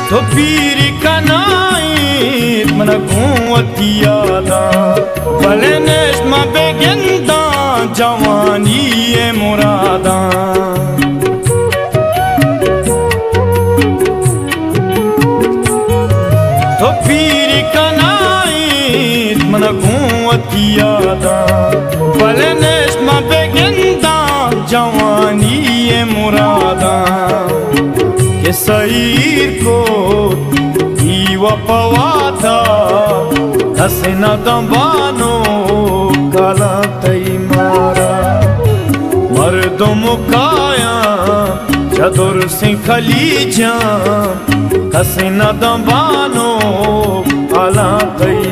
तो पीर कनाई मन कुवतियादा भले नेश्मा बेगिंदा जवानी ये मुरादा तो पीर कनाई मन कुवतियादा भले नेश्मा बेगिंदा जवानी ये मुरादा के सईर को ईवा पवाता हसना दबानो काला तई मारा मर्दों मुकाया चतुर सिंह खलीजा हसना दबानो काला तई